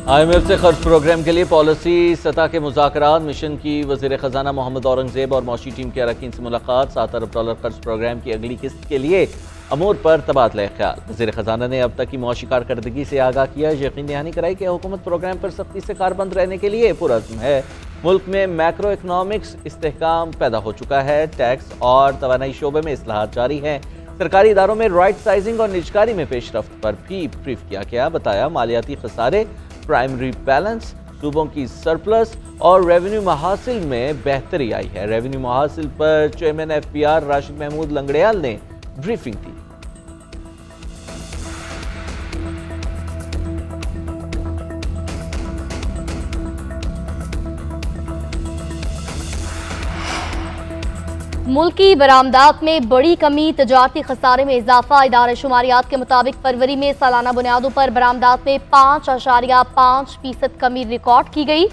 IMF से खर्च programme के लिए पॉलिसी सतह के मुज़ाकरात। मिशन की वज़ीर ख़जाना मोहम्मद औरंगज़ेब और मौशी टीम के अरकान से मुलाकात। $7 अरब खर्च प्रोग्राम की अगली किस्त के लिए अमूर पर तबादला ख्याल। वज़ीर ख़जाना ने अब तक की मौशी कारकर्दगी से आगाह किया, यकीन दहानी कराई कि हुकूमत प्रोग्राम पर सख्ती से कारबंद रहने के लिए पुरअज़्म है। मुल्क में मैक्रो इकनॉमिक्स इस्तेहकाम पैदा हो चुका है। टैक्स और तवानाई शोबे में इस्लाहात जारी हैं। सरकारी इदारों में राइट साइजिंग और निजकारी में पेशरफ्त पर भी ब्रीफ किया गया। बताया मालियाती खसारे, प्राइमरी बैलेंस, सूबों की सरप्लस और रेवेन्यू महासिल में बेहतरी आई है। रेवेन्यू महासिल पर चेयरमैन FPR राशिद महमूद लंगड़ियाल ने ब्रीफिंग दी। मुल्की बरामदात में बड़ी कमी, तजारती खसारे में इजाफा। इदारे शुमारियात के मुताबिक फरवरी में सालाना बुनियादों पर बरामदात में 5.5% कमी रिकॉर्ड की गई।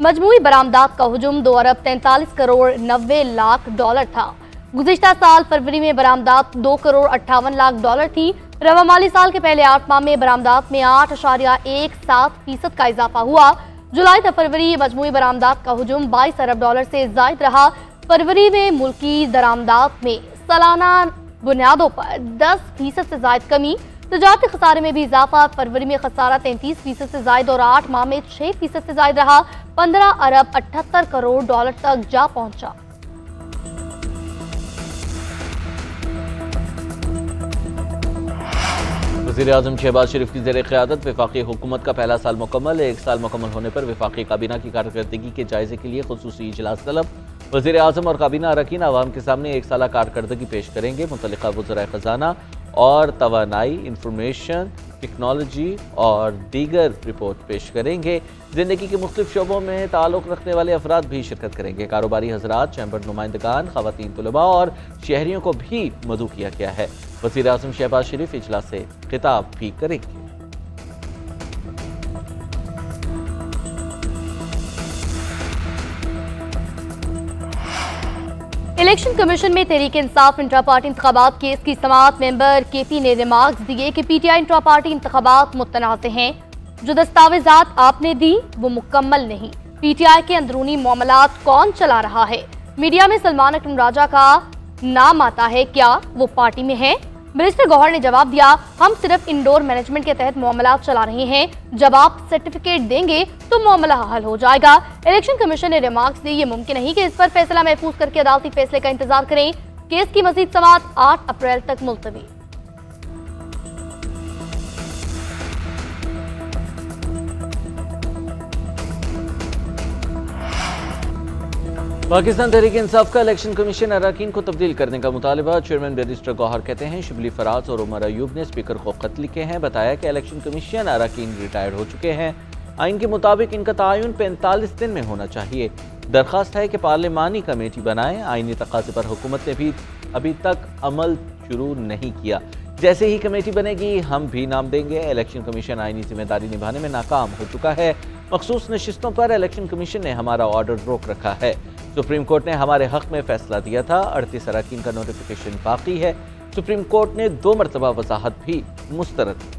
मजमूई बरामदात का हुजूम $2 अरब 43 करोड़ 90 लाख था। गुज़िश्ता साल फरवरी में बरामदात $2 करोड़ 58 लाख थी। रवा माली साल के पहले 8 माह में बरामदात में 8.17% का इजाफा हुआ। जुलाई से फरवरी मजमूई बरामदात का हुजूम $22 अरब से जायद रहा। फरवरी में मुल्की दरामदात में सालाना बुनियादों पर 10% से जायद कमी। तजारती खसारे में भी इजाफा। फरवरी में खसारा 33% से जायद और 8 माह में 6% से जायद रहा। $15 अरब 78 करोड़ तक जा पहुंचा। वज़ीर-ए-आज़म शहबाज शरीफ की ज़ेर क़यादत वफ़ाक़ी हुकूमत का पहला साल मुकम्मल। 1 साल मुकम्मल होने पर वफ़ाक़ी काबीना की कारकर्दगी के जायजे के लिए ख़ुसूसी इजलास तलब। वज़ीर-ए-आज़म और काबीना अरकान अवाम के सामने 1 साला कारकर्दगी पेश करेंगे। मुतल्लिक़ा वज़राए ख़जाना और तवानाई, इंफॉर्मेशन टेक्नोलॉजी और दीगर रिपोर्ट पेश करेंगे। ज़िंदगी के मुख्तलिफ शोबों में ताल्लुक़ रखने वाले अफराद भी शिरकत करेंगे। कारोबारी हज़रात, चैम्बर नुमाइंदगान, ख़वातीन तुलबा और शहरियों को भी मदऊ किया गया है। वज़ीर-ए-आज़म शहबाज शरीफ इजलास से खिताब भी करेंगे। इलेक्शन कमीशन में तहरीक इंसाफ इंट्रा पार्टी इंतखाबात केस की समाअत। मेंबर KP ने रिमार्क्स दिए कि PTI इंट्रा पार्टी इंतखाबात मुतनाज़ हैं। जो दस्तावेजात आपने दी वो मुकम्मल नहीं। PTI के अंदरूनी मामलात कौन चला रहा है? मीडिया में सलमान अकरम राजा का नाम आता है, क्या वो पार्टी में है? मिनिस्टर गौहर ने जवाब दिया, हम सिर्फ इंडोर मैनेजमेंट के तहत मामलात चला रहे हैं। जब आप सर्टिफिकेट देंगे तो मामला हल हो जाएगा। इलेक्शन कमीशन ने रिमार्क्स दिए, ये मुमकिन नहीं कि इस पर फैसला महफूज करके अदालती फैसले का इंतजार करें। केस की मजीद समाअत 8 अप्रैल तक मुलतवी। पाकिस्तान तहरीक इंसाफ का इलेक्शन कमीशन अरकान को तब्दील करने का मुतालबा। चेयरमैन बैरिस्टर गौहर कहते हैं, शिबली फराज और उमर अयूब ने स्पीकर को खत लिखे हैं। बताया कि इलेक्शन कमीशन अरकान रिटायर हो चुके हैं। आइन के मुताबिक इनका तआयुन 45 दिन में होना चाहिए। दरख्वास्त है कि पार्लिमानी कमेटी बनाएं। आइनी तकाज़े पर हुकूमत ने भी अभी तक अमल शुरू नहीं किया। जैसे ही कमेटी बनेगी हम भी नाम देंगे। इलेक्शन कमीशन आइनी जिम्मेदारी निभाने में नाकाम हो चुका है। मखसूस नशिस्तों पर इलेक्शन कमीशन ने हमारा ऑर्डर रोक रखा है। सुप्रीम कोर्ट ने हमारे हक में फैसला दिया था। 38 अरकान का नोटिफिकेशन बाकी है। सुप्रीम कोर्ट ने 2 मरतबा वजाहत भी मुस्तरद की।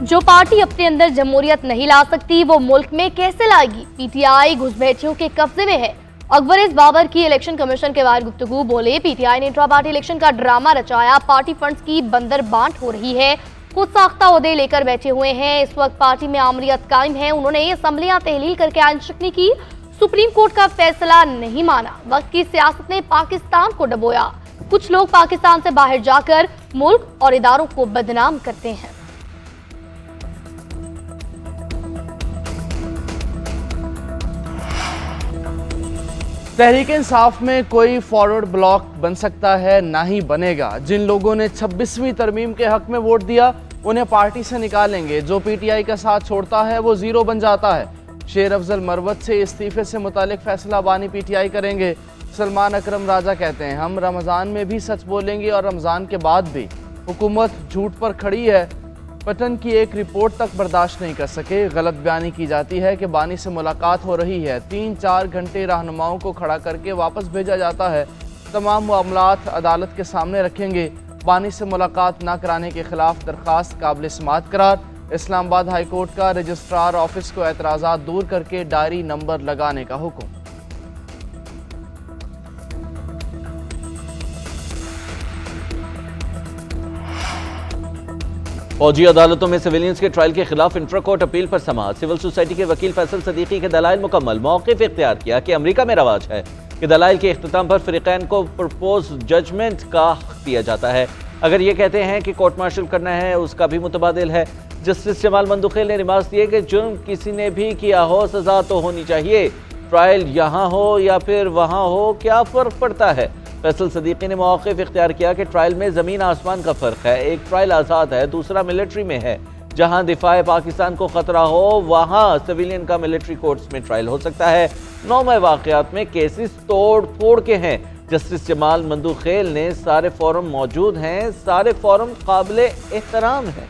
जो पार्टी अपने अंदर जमहूरियत नहीं ला सकती वो मुल्क में कैसे लाएगी? PTI घुसपैठियों के कब्जे में है। अकबर बाबर की इलेक्शन कमीशन के बाहर गुफ्तगू। बोले, PTI ने इंट्रा पार्टी इलेक्शन का ड्रामा रचाया। पार्टी फंड्स की बंदर बांट हो रही है। खुद साख्ता ओहदे लेकर बैठे हुए हैं। इस वक्त पार्टी में आमरीत कायम है। उन्होंने असम्बलियां तहलील करके आइन शिकनी की। सुप्रीम कोर्ट का फैसला नहीं माना। वक्त की सियासत ने पाकिस्तान को डबोया। कुछ लोग पाकिस्तान से बाहर जाकर मुल्क और इदारों को बदनाम करते हैं। तहरीक इंसाफ में कोई फॉरवर्ड ब्लॉक बन सकता है, ना ही बनेगा। जिन लोगों ने 26वीं तरमीम के हक में वोट दिया उन्हें पार्टी से निकालेंगे। जो PTI का साथ छोड़ता है वो जीरो बन जाता है। शेर अफजल मरवत से इस्तीफे से मुतालिक फैसला बानी PTI करेंगे। सलमान अकरम राजा कहते हैं, हम रमज़ान में भी सच बोलेंगे और रमज़ान के बाद भी। हुकूमत झूठ पर खड़ी है। पटन की एक रिपोर्ट तक बर्दाश्त नहीं कर सके। गलत बयानी की जाती है कि बानी से मुलाकात हो रही है। 3-4 घंटे रहनुमाओं को खड़ा करके वापस भेजा जाता है। तमाम मामलात अदालत के सामने रखेंगे। बानी से मुलाकात न कराने के खिलाफ दरख्वास्त काबिल समाअत करार। इस्लामाबाद हाई कोर्ट का रजिस्ट्रार ऑफिस को एतराज़ात दूर करके डायरी नंबर लगाने का हुक्म। फौजी अदालतों में सिविलियंस के ट्रायल के खिलाफ इंट्रा कोर्ट अपील पर समाअत। सिविल सोसाइटी के वकील फैसल सदीकी के दलाइल मुकम्मल। मौक़िफ़ इख्तियार किया कि अमरीका में रवाज है कि दलाइल के इख्तिताम पर फ़रीक़ैन को प्रपोज जजमेंट का हक़ दिया जाता है। अगर ये कहते हैं कि कोर्ट मार्शल करना है, उसका भी मुतबादिल है। जस्टिस जमाल मंदुखेल ने रिमार्क्स दिए कि जुर्म किसी ने भी किया हो, सज़ा तो होनी चाहिए। ट्रायल यहाँ हो या फिर वहाँ हो, क्या फ़र्क पड़ता है। फैसल सदीकी ने मौक़िफ़ इख्तियार किया कि ट्रायल में ज़मीन आसमान का फ़र्क है। एक ट्रायल आज़ाद है, दूसरा मिलिट्री में है। जहाँ दिफाए पाकिस्तान को ख़तरा हो, वहाँ सिविलियन का मिलिट्री कोर्ट्स में ट्रायल हो सकता है। 9 वाक़यात में केसेस तोड़ फोड़ के हैं। जस्टिस जमाल मंदुखेल ने सारे फोरम मौजूद हैं, सारे फोरम काबिले एहतराम हैं।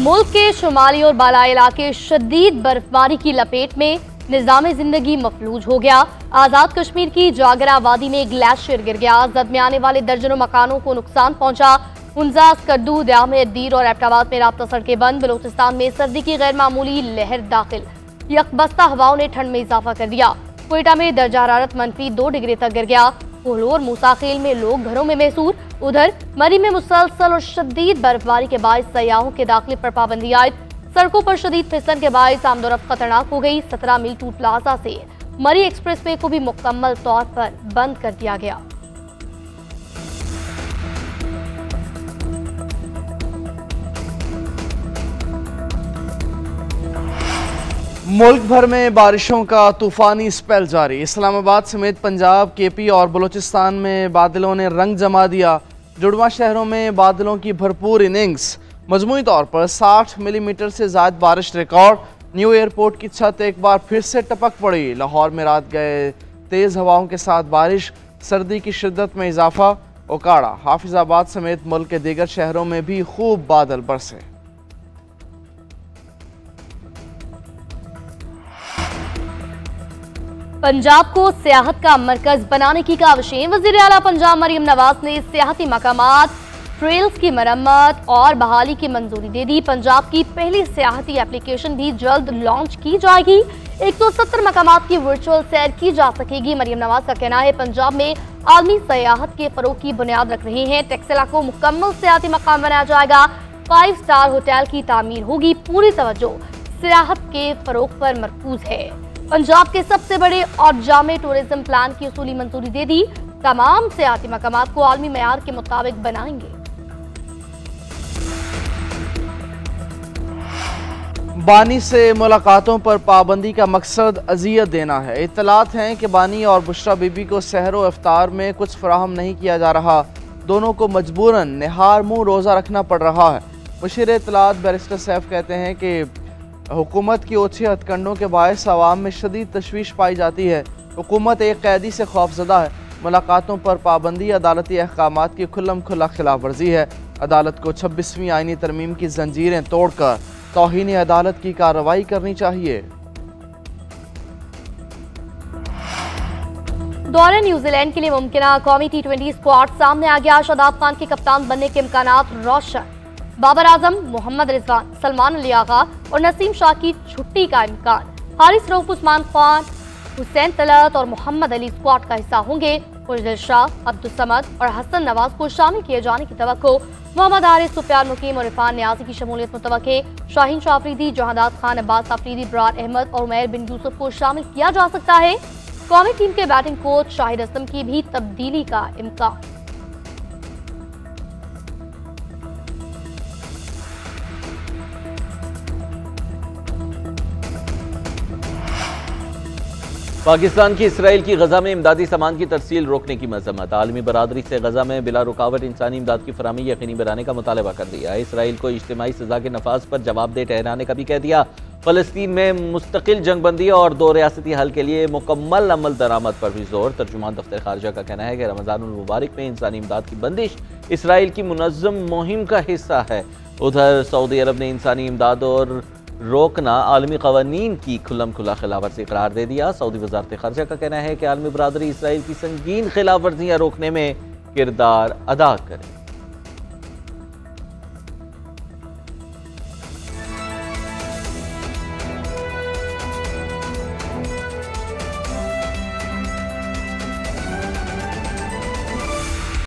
मुल्क के शुमाली और बालाई इलाके शदीद बर्फबारी की लपेट में, निज़ाम जिंदगी मफलूज हो गया। आज़ाद कश्मीर की जागरा वादी में ग्लेशियर गिर गया। जद में आने वाले दर्जनों मकानों को नुकसान पहुंचा। हुंजा, स्कर्दू, दयामे, दीर और एबटाबाद में राब्ता सड़कें बंद। बलोचिस्तान में सर्दी की गैर मामूली लहर दाखिल। यकबस्ता हवाओं ने ठंड में इजाफा कर दिया। क्वेटा में दर्जा हरारत -2 डिग्री तक गिर गया। कोहलोर मूसाखेल में लोग घरों में महसूर। उधर मरी में मुसलसल और शदीद बर्फबारी के बायस सयाहों के दाखिले पर पाबंदी आयद। सड़कों पर शदीद फिसलन के बायस आमदोरफ्त खतरनाक हो गई। 17 मील टू प्लाजा से मरी एक्सप्रेस वे को भी मुकम्मल तौर पर बंद कर दिया गया। मुल्क भर में बारिशों का तूफानी स्पेल जारी। इस्लामाबाद समेत पंजाब, केपी और बलूचिस्तान में बादलों ने रंग जमा दिया। जुड़वा शहरों में बादलों की भरपूर इनिंग्स। मजमूई तौर पर 60 मिलीमीटर से ज़्यादा बारिश रिकॉर्ड। न्यू एयरपोर्ट की छत एक बार फिर से टपक पड़ी। लाहौर में रात गए तेज़ हवाओं के साथ बारिश। सर्दी की शिद्दत में इजाफा। ओकाड़ा, हाफिजाबाद समेत मुल्क के दीगर शहरों में भी खूब बादल बरसे। पंजाब को सियाहत का मरकज बनाने की काविशें। वज़ीर आला पंजाब मरियम नवाज ने सियाहती मकामात, ट्रेल्स की मरम्मत और बहाली की मंजूरी दे दी। पंजाब की पहली सियाहती एप्लीकेशन भी जल्द लॉन्च की जाएगी। 170 मकामात की वर्चुअल सैर की जा सकेगी। मरियम नवाज का कहना है पंजाब में आलमी सियाहत के फरोग की बुनियाद रख रहे हैं। टेक्सला को मुकम्मल सियाहती मकाम बनाया जाएगा। 5 स्टार होटल की तामीर होगी। पूरी तवज्जो सियाहत के फरोग पर मरकूज है। पंजाब के सबसे बड़े और जामे टूरिज्म प्लान की उसूली मंजूरी दे दी। तमाम सियाहती मकामात को आलमी मयार के मुताबिक बनाएंगे। बानी से मुलाकातों पर पाबंदी का मकसद अजियत देना है। इत्तलात हैं कि बानी और बुशरा बीबी को सहर व इफ्तार में कुछ फराहम नहीं किया जा रहा। दोनों को मजबूरन निहार मुँह रोज़ा रखना पड़ रहा है। मुशीर इत्तलात बैरिस्टर सैफ कहते हैं कि हुकूमत की ओछे हथकंडों के बायस आवाम में शदीद तशवीश पाई जाती है। हुकूमत एक कैदी से खौफजदा है। मुलाकातों पर पाबंदी अदालती अहकामात की खुल्लम खुला खिलाफ वर्जी है। अदालत को 26वीं आईनी तरमीम की जंजीरें तोड़कर तौहीन अदालत की कार्रवाई करनी चाहिए। दौरे न्यूजीलैंड के लिए मुमकिन कौमी T20 स्क्वाड सामने आ गया। शादाब खान के कप्तान बनने के इम्कानात रोशन। बाबर आजम, मोहम्मद रिजवान, सलमान अली आगा और नसीम शाह की छुट्टी का इम्कान। हारिस रऊफ, उस्मान खान, हुसैन तलत और मोहम्मद अली स्क्वाड का हिस्सा होंगे। खुर्शीद शाह, अब्दुल समद और हसन नवाज को शामिल किए जाने की तवक्को। मोहम्मद हारिस, सुफियान मुकीम और इरफान नियाजी की शमूलियत मुतवक्के। शाहीन शाह अफरीदी, जहादात खान, अब्बास अफरीदी, ब्रार अहमद और उमैर बिन यूसुफ को शामिल किया जा सकता है। कौमी टीम के बैटिंग कोच शाहिद असलम की भी तब्दीली का इम्कान। पाकिस्तान की इसराइल की गजा में इमदादी सामान की तरसील रोकने की मजम्मत। आलमी बरादरी से गजा में बिला रुकावट इंसानी इमदाद की फराहमी यकीनी बनाने का मुतालबा कर दिया। इसराइल को इज्तिमाई सजा के नफाज पर जवाबदेह ठहराने का भी कह दिया। फलस्तीन में मुस्तकिल जंगबंदी और 2 रियासती हल के लिए मुकम्मल अमल दरामद पर भी जोर। तर्जुमान दफ्तर खारजा का कहना है कि रमजानुल मुबारक में इंसानी इमदाद की बंदिश इसराइल की मुनज़्ज़म मुहिम का हिस्सा है। उधर सऊदी अरब ने इंसानी इमदाद और रोकना आलमी कवानीन की खुल्लम खुला खिलाफ वर्जी करार दे दिया। सऊदी वजारत खर्जा का कहना है कि आलमी बरादरी इसराइल की संगीन खिलाफ वर्जियाँ रोकने में किरदार अदा करे।